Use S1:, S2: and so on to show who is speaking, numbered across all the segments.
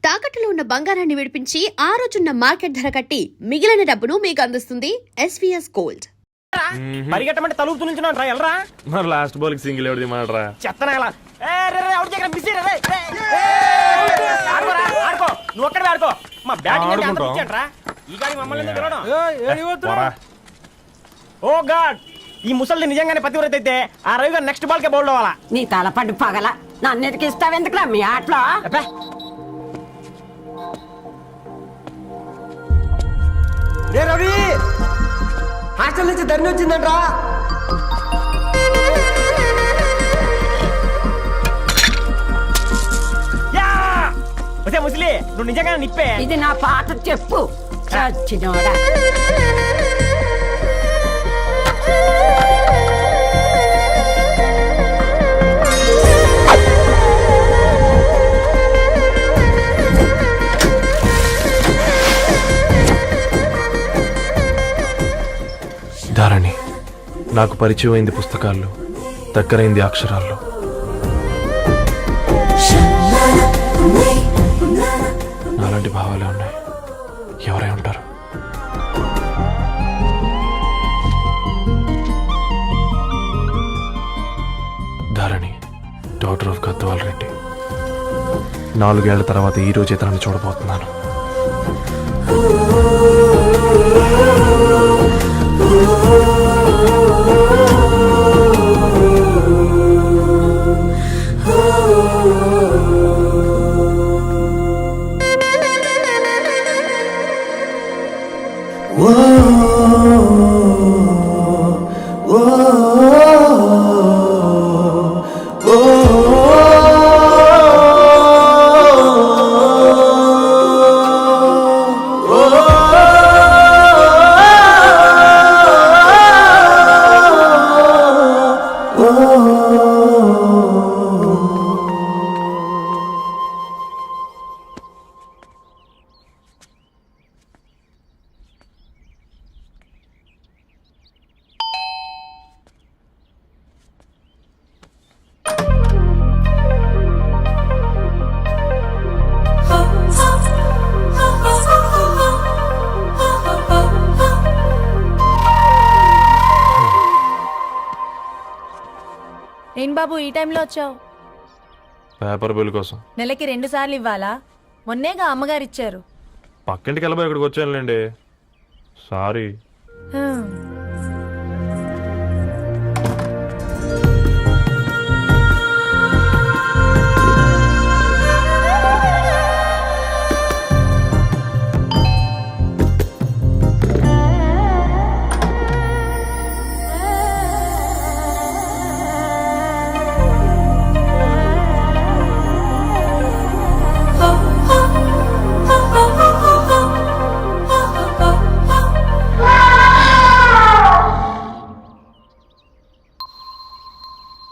S1: తాకట్టులో ఉన్న బంగారాన్ని విడిపించి ఆ రోజున్న మార్కెట్ ధర కట్టి మిగిలిన డబ్బును మీకు అందిస్తుంది ఎస్వీఎస్ గోల్డ్.
S2: పరిగెట్టమంటే తలుపుతూ నిల్చున్నాను రా ఎల్రా.
S3: మరి లాస్ట్ బాల్ కి సింగిల్ ఎవరిది మాడరా
S2: చెత్తనా ఎలా ఆడుకో నువ్వు ఒక్కడే ఆడుకో. మా బ్యాటింగ్ రా ఈ గాడి మమ్మల్ని పిలవడం. ఓ గాడ్, ఈ ముసలిది నిజంగానే పతివ్రత అయితే ఆ రవి గారు నెక్స్ట్ బాల్ కే బౌల్డ్ అవ్వాలా.
S4: నీ తలపండు పగల నన్ను ఇస్తావెందుకురా మీ ఆటలో.
S5: రే రవి, హాస్టల్ నుంచి ధరణి వచ్చిందంట్రా.
S2: ముసలి నువ్వు నిజంగా నిప్పే.
S4: ఇది నా పాట చెప్పు చచ్చినోడా.
S3: ధారణి నాకు పరిచయం అయింది పుస్తకాల్లో, దగ్గరైంది అక్షరాల్లో. నాలాంటి భావాలే ఉన్నాయి, ఎవరై ఉంటారు? Dharani doctor of Gadwal Reddy. 4 ఏళ్ల తర్వాత ఈ రోజు ఇతరాన్ని చూడబోతున్నాను.
S6: ఏం బాబు ఈ టైంలో వచ్చావు?
S3: పేపర్ బిల్ కోసం.
S6: నెలకి 2 సార్లు ఇవ్వాలా? మొన్నేగా అమ్మగారు ఇచ్చారు.
S3: పక్కింటికి వెళ్ళబోయి ఇక్కడికి వచ్చానులేండి, సారీ.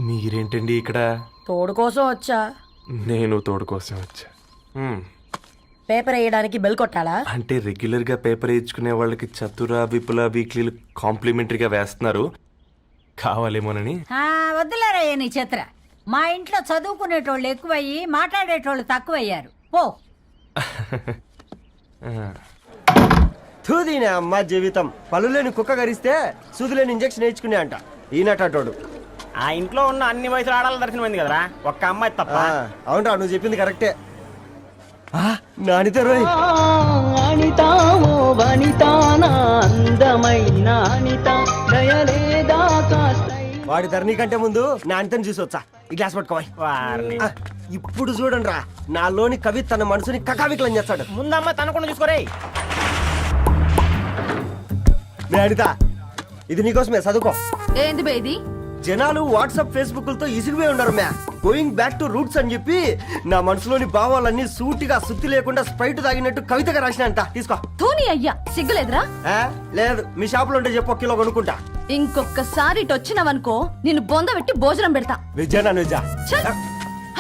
S3: మీరేంటండి ఇక్కడ?
S6: తోడు కోసం వచ్చా.
S3: నేను తోడు కోసం వచ్చా.
S6: పేపర్ వేయడానికి బెల్ కొట్టాలా?
S3: అంటే రెగ్యులర్ గా పేపర్ వేయించుకునే వాళ్ళకి చతుర విపుల వీక్లీలు కాంప్లిమెంటరీగా వేస్తున్నారు, కావాలేమోనని.
S4: వద్దులేరా నీ చిత్ర. మా ఇంట్లో చదువుకునేటోళ్ళు ఎక్కువయ్యి మాట్లాడేటోళ్ళు తక్కువయ్యారు. పో.
S5: తూదీనే అమ్మ జీవితం. పళ్ళు లేని కుక్క గరిస్తే సూదులేని ఇంజక్షన్ వేయించుకునే అంట ఈనటోడు.
S2: ఆ ఇంట్లో ఉన్న అన్ని వయసులో ఆడాల దర్శనమైంది కదరా, ఒక్క అమ్మాయి తప్ప.
S5: అవునరా, నువ్వు చెప్పింది కరెక్టే. నానితే రోయ్. వాడి ధరణి కంటే ముందు నానితని చూసి వచ్చా. ఈ గ్లాస్ పట్టుకోవాలి. ఇప్పుడు చూడండి రా, నాలోని కవి తన మనసుని కకావికలం చేస్తాడు.
S2: ముందమ్మ తనకుండా చూసుకోరే.
S5: అనిత, ఇది నీకోసమే, చదువుకో.
S6: ఏంది బేది?
S5: జనాలు వాట్సాప్ ఫేస్బుక్లతో ఇసిగిపోయి ఉన్నారు మ్యా. గోయింగ్ బ్యాక్ టు రూట్స్ అని చెప్పి నా మనసులోని భావాలన్నీ సూటిగా సుత్తి లేకుండా స్ప్రైట్ తాగినట్టు కవితగా రాసిన అంట. తీసుకో.
S6: తోని అయ్యా సిగ్గులేదురా?
S5: లేదు, మీ షాప్ లో ఉంటే చెప్పు, 1 కిలో కొనుక్కుంటా.
S6: ఇంకొకసారి ఇటు వచ్చినవనుకో నిన్ను బొంద పెట్టి భోజనం పెడతా.
S5: విజయనా నిజా.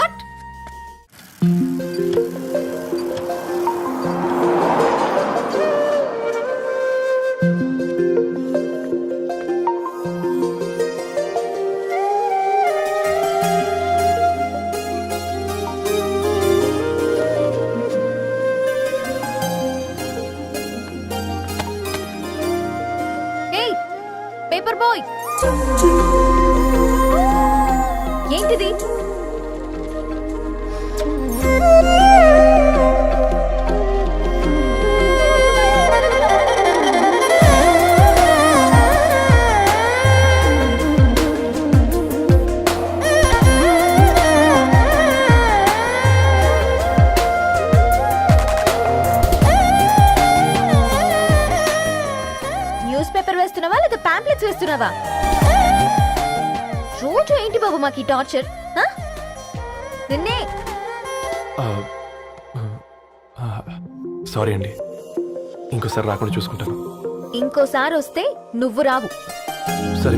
S6: హట్. Paper boy. ఏంటిది? న్యూస్ పేపర్ వేస్తున్నావా లేదా పాంప్లెట్స్ వేస్తున్నావా? రోజు ఏంటి బాబు మాకు ఈ టార్చర్? నిన్నే
S3: సారీ అండి, ఇంకోసారి రాకుండా చూసుకుంటాను.
S6: ఇంకోసారి వస్తే నువ్వు రావు.
S3: సరే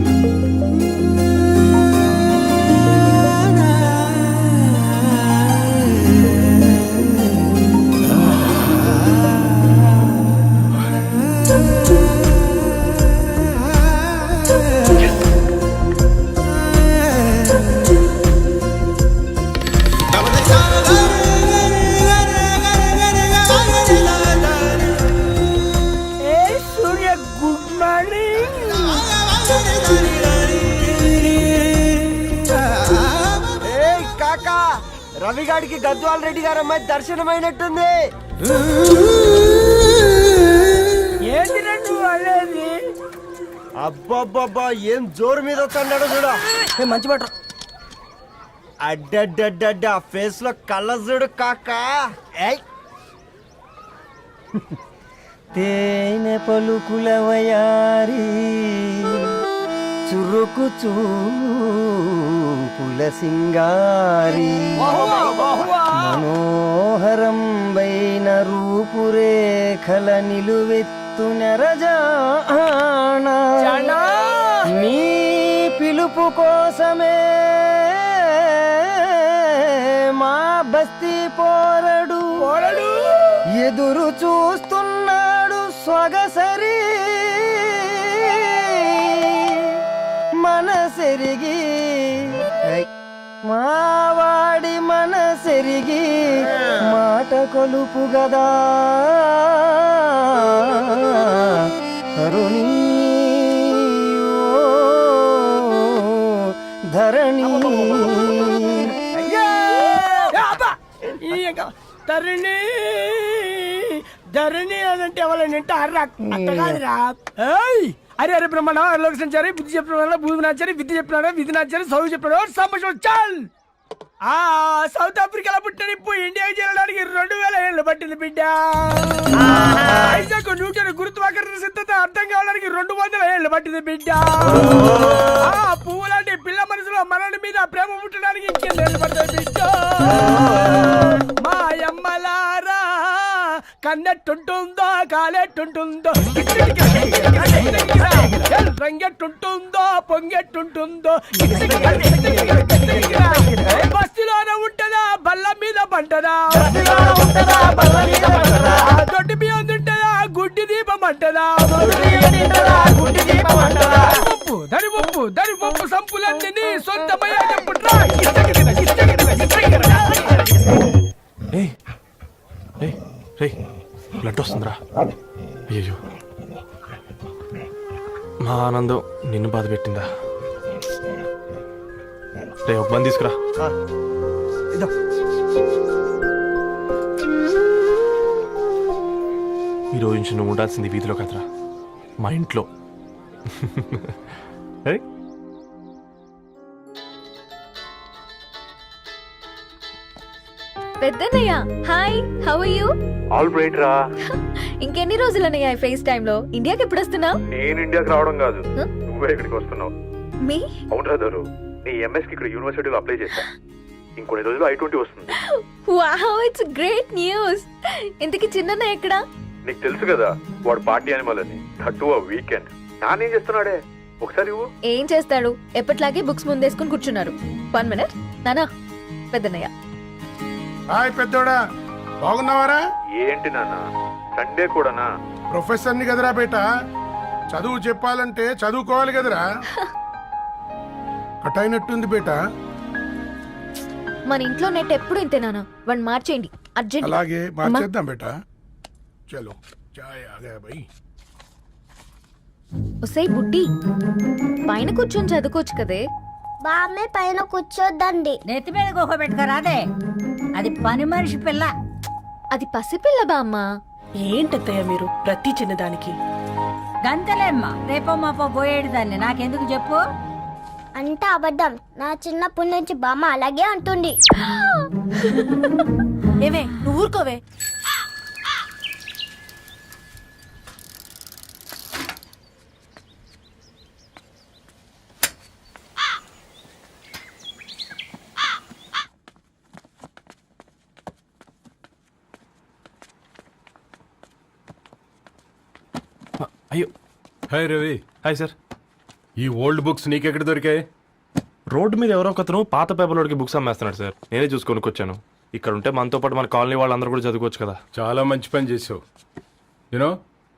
S2: సూర్య గుడ్ మార్నింగ్.
S5: కాకా రవిగాడికి గద్వాల్ రెడ్డి గారు అమ్మాయి దర్శనమైనట్టుంది.
S2: ఏంటి నువ్వు అనేది?
S5: అబ్బబ్బబ్బా ఏం జోరు మీద వస్తున్నాడో చూడ.
S2: మంచి మాట.
S5: అడ్డడ్డడ్డ ఫేస్ లో కళ్ళ చూడు కాకా. ఏయ్ తేనె పలుకుల వయారి చురుకు చూపుల సింగారి మనోహరం బైన రూపురేఖల నిలువెత్తు నెరజానా నీ పిలుపు కోసమే మా బస్తీ పోరడు ఎదురు చూస్తున్నాడు స్వగసరి మనసెరిగి మావాడి మనసెరిగి మాట కొలుపు గదా కరుణీ ఓ ధరణి.
S2: ధరణి ధరణి అదంటే ఎవరైనా అర్రా అట్ట కాదురా. అరే అరే బ్రహ్మణ లోక సంచారి బుద్ధి చెప్పిన భూమి నాచారి విద్య చెప్పినాడు విధి నాచారి చదువు చెప్పినాడు సంభాషణ చాల్. సౌత్ ఆఫ్రికాలో పుట్టిన ఇప్పుడు ఇండియాకి చేరడానికి 2000 ఏళ్ళు పట్టింది బిడ్డ. ఐజాక్ న్యూటన్ గురుత్వాకర్షణ సిద్ధత అర్థం కావడానికి 200 ఏళ్ళు పట్టింది బిడ్డ. పువ్వు లాంటి పిల్ల మనసులో మనని మీద ప్రేమ పుట్టడానికి ఇంకేళ్ళు పడుతుంది బిడ్డ. మా అమ్మలారా కన్నెట్టుంటుందో కాలెట్టుంటుందో రంగెట్టుంటుందో పొంగెట్టుంటుందో బస్తిలోనే ఉంటదా బల్ల మీద పంటదా దొడ్డి బియ్యం తింటదా గుడ్డి దీపం అంటదా దరి పప్పు సంపులన్నీ సొంతమయ్యా చెప్పుట్రా.
S3: బ్లడ్ వస్తుందిరా. అయ్యో మా ఆనందం నిన్ను బాధ పెట్టిందా? రే ఒక బంద్ తీసుకురా. ఈ రోజు నుంచి నువ్వు ఉండాల్సింది వీధిలో కదరా, మా ఇంట్లో.
S6: పెద్దన్నయ్య hi, how are you?
S3: All right రా.
S6: ఇంకెన్ని రోజులన్నయ్య ఈ ఫేస్ టైమ్ లో? ఇండియాకి ఎప్పుడు వస్తున్నావు?
S3: నేను ఇండియాకి రావడం కాదు, నువ్వే ఇక్కడికి వస్తున్నావు.
S6: మీ
S3: అవునరా దొరు, నీ ఎంఎస్ కి ఇక్కడ యూనివర్సిటీలో అప్లై చేశా. ఇంకొన్ని రోజులు I-20 వస్తుంది.
S6: Wow, it's great news. ఇంతకి చిన్నన్నయ్య ఎక్కడా?
S3: నీకు తెలుసు కదా వాడు పార్టీ అనిమల్ అని, థర్టూ ఆ వీకెండ్. నానేం చేస్తున్నాడే ఒకసారి ఇవ్వు.
S6: ఏం చేస్తాడు, ఎప్పటిలాగే బుక్స్ ముందేసుకుని కూర్చున్నారు. 1 minute నానా. పెద్దన్నయ్య
S7: హాయ్ పెద్దోడా, బాగున్నావారా?
S3: ఏంటి నాన్న సండే కూడానా?
S7: ప్రొఫెసర్ని కదరా బేట, చదువు చెప్పాలంటే చదువుకోవాలి కదరా. కట్ అయినట్టుంది బేట.
S6: మన ఇంట్లో నెట్ ఎప్పుడు ఇంతే నాన్న. 1 మార్చేయండి అర్జెంట్.
S7: అలాగే మార్చేద్దాం బేట. చలో చాయ్ ఆగా భయ్.
S6: ఒసే బుడ్డి పైన కూర్చొని చదువుకోవచ్చు కదే.
S8: బామ్మే పైన కూర్చోద్దండి.
S4: నెత్తి మీద గుహ పెట్టుకోరాదే, అది పని మనిషి పిల్ల.
S6: అది పసిపిల్ల బామ్మ.
S9: ఏంటత్తయ్య మీరు ప్రతి చిన్నదానికి?
S4: గంతలేమ్మా, రేపో మాపో పోయేడు దాన్ని నాకెందుకు చెప్పు.
S8: అంటే అబద్ధం. నా చిన్నప్పటి నుంచి బామ్మ అలాగే అంటుంది.
S9: ఏమే నువ్వు ఊరుకోవే.
S3: అయ్యో,
S10: హాయ్ రవి.
S3: Hi sir.
S10: ఈ ఓల్డ్ బుక్స్ నీకెక్కడ దొరికాయి?
S3: రోడ్డు మీద ఎవరో ఒకతను పాత పేపర్లోకి బుక్స్ అమ్మేస్తున్నాడు సార్. నేనే చూసుకొని వచ్చాను. ఇక్కడ ఉంటే మనతో పాటు మన కాలనీ వాళ్ళందరూ కూడా చదువుకోవచ్చు కదా.
S10: చాలా మంచి పని చేసావు. You know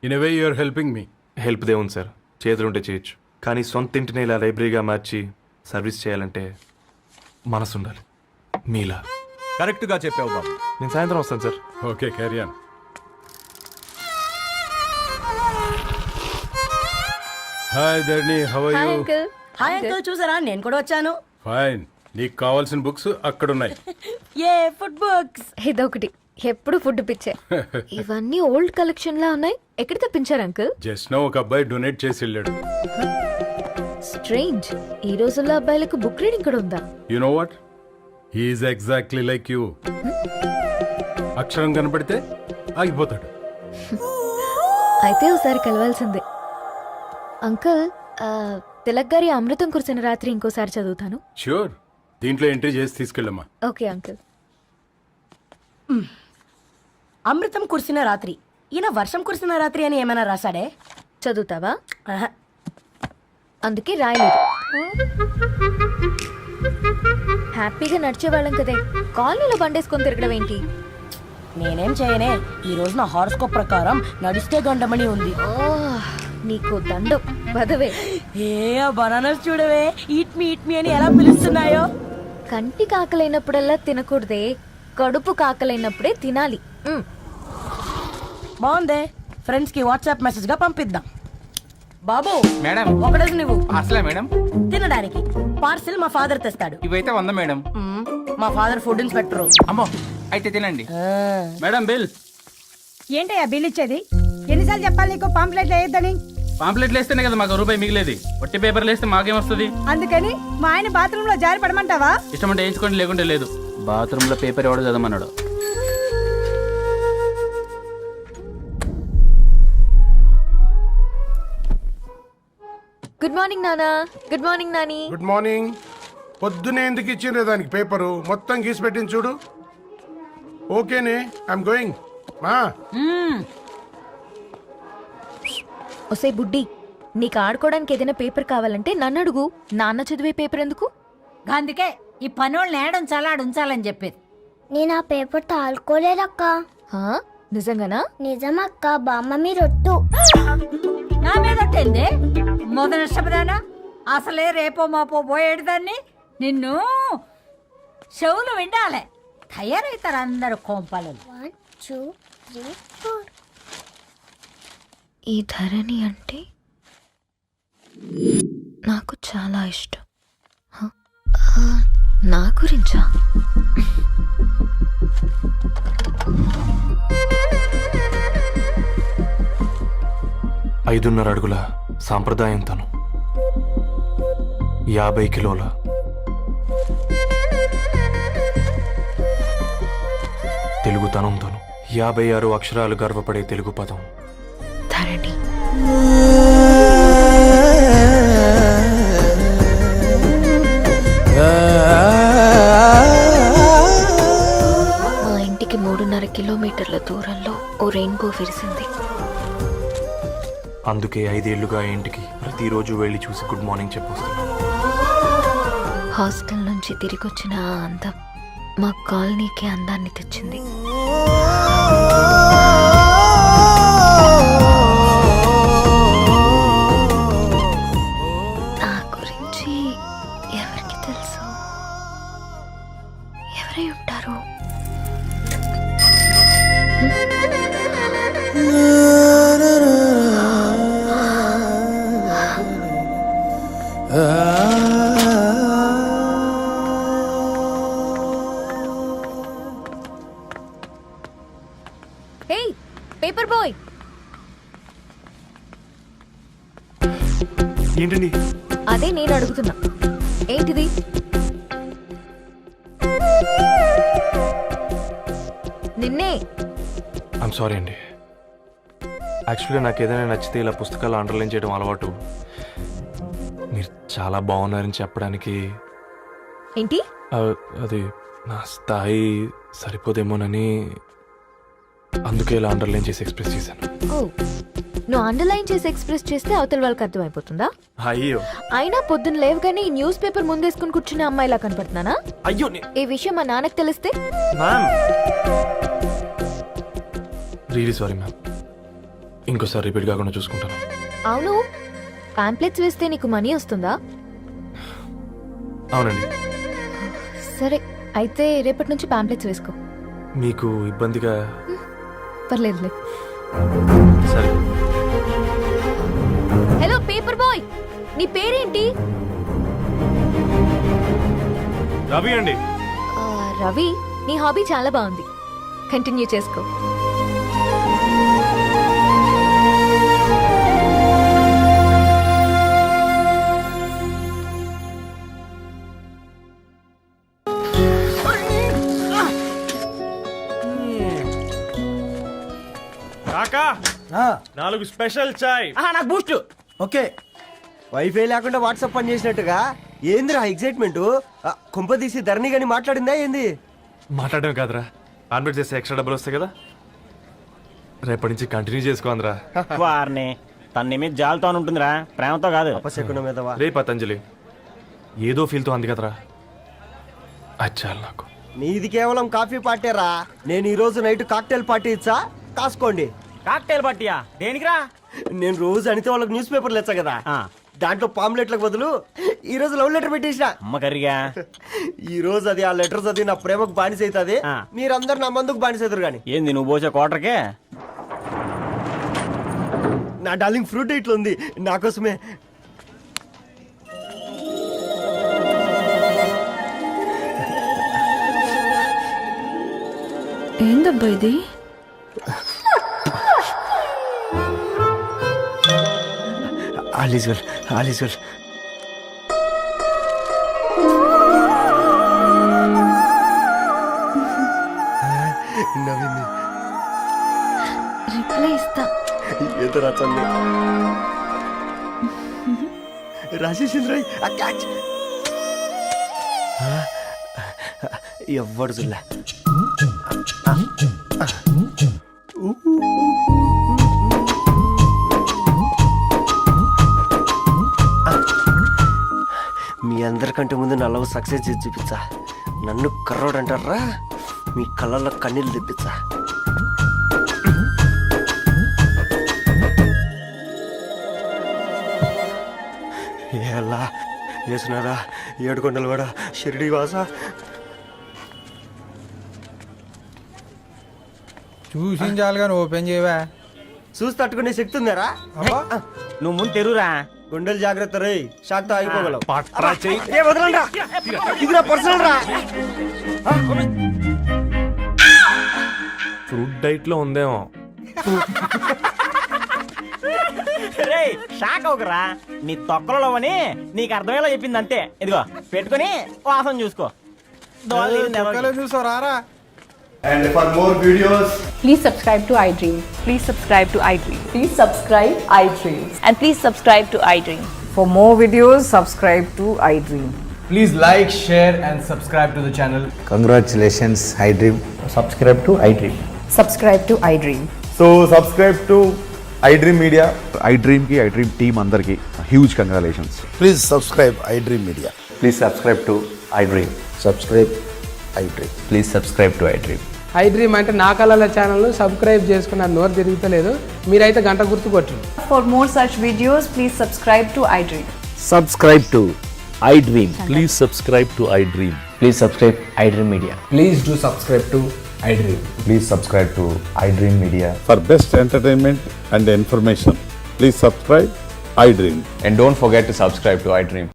S10: in a way you are helping me.
S3: Help దే ఉంది సార్, చేతులుంటే చేయొచ్చు. కానీ సొంత ఇంటిని ఇలా లైబ్రరీగా మార్చి సర్వీస్ చేయాలంటే మనసు ఉండాలి. మీలా.
S10: కరెక్ట్గా చెప్పావు బాబు.
S3: నేను సాయంత్రం వస్తాను సార్.
S10: Okay, carry on. Hi Dharni, how are
S6: hi
S10: you?
S6: Uncle.
S9: Hi uncle, చూసారా నేను కూడా వచ్చాను.
S10: ఫైన్. నీకు కావాల్సిన బుక్స్ అక్కడ ఉన్నాయి.
S9: ఏ ఫుడ్ బుక్స్?
S6: ఇదొకటి, ఎప్పుడు ఫుడ్ పిచ్చే. ఇవన్నీ ఓల్డ్ కలెక్షన్ లా ఉన్నాయి. ఎక్కడ తెప్పించారు అంకుల్?
S10: జస్ట్ నో ఒక అబ్బాయి డొనేట్ చేసి వెళ్ళాడు.
S6: స్ట్రేంజ్, ఈ రోజుల్లో అబ్బాయిలకు బుక్ రీడింగ్ కూడా ఉందా?
S10: You know what, he's exactly like you. అక్షరం కనపడితే ఆగిపోతాడు.
S6: అయితే ఒకసారి కలవాల్సిందే. అంకుల్, తిలక్ గారి అమృతం కురిసిన రాత్రి ఇంకోసారి చదువుతాను.
S10: ష్యూర్, దీంట్లో ఎంట్రీ చేసి తీసుకెళ్ళమ్మా.
S6: Okay uncle.
S9: అమృతం కురిసిన రాత్రి. ఈయన వర్షం కురిసిన రాత్రి అని ఏమైనా రాశాడే?
S6: చదువుతావా?
S9: ఆహా.
S6: అందుకే రాయలేదు. హ్యాపీగా నడిచేవాళ్ళం కదే, కాలనీలో బండేసుకొని తిరగడం ఏంటి?
S9: నేనేం చేయనే, ఈ రోజు నా హారోస్కోప్ ప్రకారం నడిస్తే గండమణి ఉంది.
S6: ఓ, నీకు దండం పదవే.
S9: ఏ బనానాస్ చూడవే, ఈట్ మీ అని ఎలా పిలుస్తున్నాయో.
S6: కంటి కాకలైనప్పుడల్లా తినకూడదే, కడుపు కాకలైనప్పుడే తినాలి.
S9: బాగుందే, ఫ్రెండ్స్ కి వాట్సాప్ మెసేజ్ గా పంపిద్దాం. బాబు
S11: మేడం,
S9: ఒకడేసి నువ్వు
S11: అసలే మేడం
S9: తినడానికి పార్సిల్ మా ఫాదర్ తెస్తాడు.
S11: ఇవైతే 100 మేడం.
S9: మా ఫాదర్ ఫుడ్ ఇన్స్పెక్టర్.
S11: అమ్మో, అయితే తినండి. Madam bill.
S4: ఏంటయ్యా బిల్ ఇచ్చేది? ఎన్నిసార్లు చెప్పాలి నీకు పాంప్లెట్ వేయొద్దని?
S11: పాంప్లెట్లు వేస్తేనే కదా మాకు రూపాయి మిగిలేది. వట్టి పేపర్లు వేస్తే మాకేమొస్తుంది?
S4: అందుకని మా ఆయన బాత్రూమ్ లో జారి పడమంటావా?
S11: ఇష్టం అంటే వేయించుకోండి, లేకుంటే లేదు. బాత్రూంలో పేపర్ ఎవడో చదవమన్నాడు.
S6: గుడ్ మార్నింగ్ నానా. Good morning Nani.
S7: Good morning. పొద్దునే ఎందుకు ఇచ్చిండ్రే దానికి పేపరు? మొత్తం గీసి పెట్టింది చూడు. ఓకేనే, ఐఎమ్ గోయింగ్. మా
S6: ఒసే బుడ్డి, నీకు ఆడుకోవడానికి ఏదైనా పేపర్ కావాలంటే నన్ను అడుగు. నాన్న చదివే పేపర్ ఎందుకు?
S4: అందుకే ఈ పనోళ్ళని ఏడుంచాలా ఉంచాలని చెప్పేది.
S8: నేను ఆ పేపర్ తాలుకోలేదక్క.
S6: హా? నిజంగానా?
S8: నిజమక్క, బామ్మ మీరొట్టు.
S4: నా మీద ఒట్టేంది? మొదటి నష్టపదానా? అసలే రేపో మాపో పోయేడు దాన్ని. నిన్ను చెవులు విండాలే, తయారవుతారు అందరు కోంపాలు.
S8: 1 2 3 4.
S6: ఈ ధరణి అంటే నాకు చాలా ఇష్టం. హ? నా గురించా?
S3: ఐదున్నర అడుగుల సాంప్రదాయం తను, 50 కిలోల తెలుగుతనం తను, 56 అక్షరాలు గర్వపడే తెలుగు పదం
S6: ధరణి. మా ఇంటికి 3.5 కిలోమీటర్ల దూరంలో ఓ రెయిన్బో విరిసింది.
S3: అందుకే 5 ఏళ్లుగా ఇంటికి ప్రతిరోజు వెళ్ళి చూసి గుడ్ మార్నింగ్ చెప్పొస్తున్నాను.
S6: హాస్టల్ నుంచి తిరిగొచ్చిన ఆ అందం మా కాలనీకి అందాన్ని తెచ్చింది. నా గురించి ఎవరికి తెలుసు? ఎవరై ఉంటారు? హే పేపర్ బాయ్,
S3: ఏంటండి?
S6: అదే నేను అడుగుతున్నా, ఏంటిది? నిన్నే.
S3: ఐమ్ సారీ అండి. యాక్చువల్గా నాకు ఏదైనా నచ్చితే ఇలా పుస్తకాలు అండర్లైన్ చేయడం అలవాటు. మీరు చాలా బాగున్నారని చెప్పడానికి
S6: ఏంటి?
S3: అది నా స్థాయి సరిపోదేమోనని అందుకే ఇలా అండర్లైన్ చేసి ఎక్స్ప్రెస్ చేశాను.
S6: ఓ, నువ్వు అండర్లైన్ చేసి ఎక్స్ప్రెస్ చేస్తే అవతల వాళ్ళకి అర్థమైపోతుందా?
S3: అయ్యో
S6: అయినా పొద్దున్న లేవగానే ఈ న్యూస్ పేపర్ ముందేసుకుని కూర్చునే అమ్మాయిలా కనపడుతున్నానా?
S3: అయ్యో
S6: ఈ విషయం మా నాన్నకి తెలిస్తే?
S3: Ma'am really sorry ma'am. ఇంకోసారి రిపీట్ కాకుండా చూసుకుంటాను.
S6: అవును, పాంప్లెట్స్ వేస్తే నీకు మనీ వస్తుందా?
S3: అవునండి.
S6: సరే అయితే రేపటి నుంచి పాంప్లెట్స్ వేసుకో.
S3: మీకు ఇబ్బందిగా?
S6: పర్లేదులే.
S3: సరే.
S6: హలో పేపర్ బాయ్, నీ పేరేంటి?
S3: రవి అండి.
S6: రవి, నీ హాబీ చాలా బాగుంది, కంటిన్యూ చేసుకో.
S3: కాకా 4 స్పెషల్ చాయ్.
S2: నాకు బూస్ట్.
S5: ఓకే, వైఫై లేకుండా వాట్సాప్ పని చేసినట్టుగా ఏందిరా ఎగ్జైట్మెంట్? కుంప తీసి ధరణి గాని మాట్లాడిందా ఏంది?
S3: మాట్లాడడం కాదురా, కాన్వర్ట్ చేస్తే ఎక్స్ట్రా డబ్బులు వస్తాయి కదా, రేపటి నుంచి కంటిన్యూ చేసుకోందిరా.
S11: వారిని తన మీద జాలతో ఉంటుందిరా, ప్రేమతో కాదు.
S5: అపశకునం మీదవా?
S3: రే పతంజలి, ఏదో ఫీల్తో అంది కదరా, అచ్చాలి నాకు.
S5: నీది కేవలం కాఫీ పార్టీరా. నేను ఈ రోజు నైట్ కాక్టైల్ పార్టీ ఇచ్చా, కాసుకోండి.
S11: కాక్టైల్ పార్టీయా? దేనికిరా?
S5: నేను రోజు అనితే వాళ్ళకి న్యూస్ పేపర్లు ఇచ్చా కదా, దాంట్లో పాంప్లెట్లకు బదులు ఈ రోజు లవ్ లెటర్ పెట్టేసిన.
S11: అమ్మ కర్రీగా
S5: ఈ రోజు అది ఆ లెటర్ చదివి నా ప్రేమకు బానిస అవుతుంది, మీరందరు నా మందుకు బానిస అవుతారు. కానీ
S11: ఏంది నువ్వు పోసే కోటర్కే?
S5: నా డార్లింగ్ ఫ్రూట్ ఇట్లా ఉంది నా కోసమే.
S6: ఏందబ్బా ఇది?
S5: All is well, all is well. నవ్వింది.
S6: రిప్లై ఇస్తా.
S5: ఏదో రాచండి రాజేసింద్ర క్యాచ్. ఎవ్వడు చూడలే. మీ అందరికంటే ముందు నా లవ్ సక్సెస్ చేసి చూపించా. నన్ను కర్రోడు అంటారా, మీ కళ్ళల్లో కన్నీళ్ళు తెప్పించా. ఎలా వేసినారా ఏడుకొండలు కూడా షిరిడి వాస.
S2: చూసించాలి కానీ ఓపెన్ చేయవా?
S5: చూసి తట్టుకునే శక్తి ఉందారా?
S11: నువ్వు ముందు తెరురా.
S5: గుండెలు జాగ్రత్త రే, షాక్ తో ఆగిపోగలవు.
S3: పట్రా చెయ్యి.
S5: వదలండి, ఇది నా పర్సనల్ రా.
S3: ఫ్రూట్ డైట్ లో ఉందేమో.
S11: రే షాక్ అవకరా, నీ తొక్కలలో అని నీకు అర్థమయ్యేలా చెప్పింది అంతే. ఇదిగో పెట్టుకొని వాసన చూసుకో.
S2: చూసారా?
S7: And for more videos,
S9: Please subscribe to iDream. Please subscribe to iDream. Please subscribe iDream. And please subscribe to iDream. For more videos, subscribe to iDream.
S2: Please like, share and subscribe to the channel.
S12: Congratulations, iDream.
S2: Subscribe to iDream.
S9: Subscribe to iDream.
S12: So subscribe to iDream Media. iDream ki iDream team andarki huge congratulations.
S7: please subscribe iDream Media.
S12: Please subscribe to iDream.
S7: Subscribe iDream.
S12: Please subscribe to iDream.
S2: iDream అంటే నా కళల channel subscribe చేసుకున్న నోరు తిరుగుతలేదు, మీరైతే గంట గుర్తు కొట్టండి.
S9: For more such videos, please subscribe to iDream.
S12: Subscribe to iDream. Please subscribe to iDream. Please subscribe iDream Media.
S2: Please do subscribe to iDream.
S12: Please subscribe to iDream Media.
S7: For best entertainment and information, please subscribe iDream.
S12: And don't forget to subscribe to iDream.